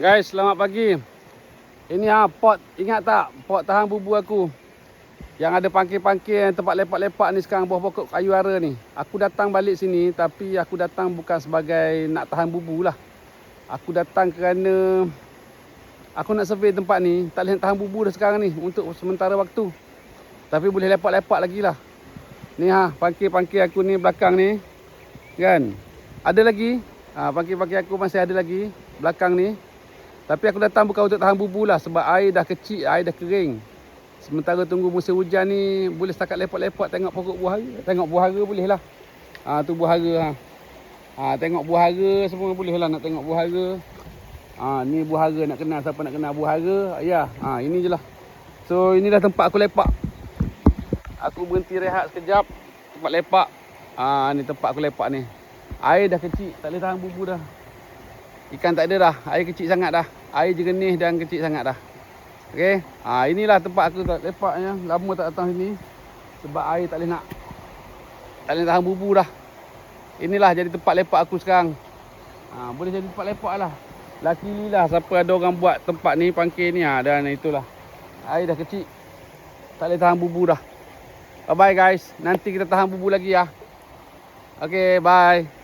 Guys, selamat pagi. Ini pot, ingat tak? Pot tahan bubu aku. Yang ada pangkil-pangkil, tempat lepak-lepak ni sekarang, bawah pokok kayu ara ni. Aku datang balik sini, tapi aku datang bukan sebagai nak tahan bubu lah. Aku datang kerana aku nak survey tempat ni. Tak boleh nak tahan bubu dah sekarang ni untuk sementara waktu. Tapi boleh lepak-lepak lagi lah. Ni pangkil-pangkil aku ni belakang ni. Kan? Ada lagi. Pangkil-pangkil aku masih ada lagi belakang ni. Tapi aku datang bukan untuk tahan bubu lah. Sebab air dah kecil, air dah kering. Sementara tunggu musim hujan ni, boleh setakat lepak-lepak tengok pokok buah hara. Tengok buah hara boleh lah. Tu buah hara. Tengok buah hara semua boleh lah nak tengok buah hara. Ni buah hara, nak kenal siapa nak kenal buah hara. Ya, ini je lah. So inilah tempat aku lepak. Aku berhenti rehat sekejap. Tempat lepak. Ni tempat aku lepak ni. Air dah kecil, tak boleh tahan bubu dah. Ikan tak ada dah, air kecil sangat dah. Air jernih dan kecil sangat dah. Okey. Inilah tempat aku lepaknya. Lama tak datang sini. Sebab air tak boleh tahan bubu dah. Inilah jadi tempat lepak aku sekarang. Boleh jadi tempat lepak lah. Luckily lah siapa ada orang buat tempat ni, pangkil ni. Dan itulah. Air dah kecil. Tak boleh tahan bubu dah. Bye bye guys. Nanti kita tahan bubu lagi ya. Okey, bye.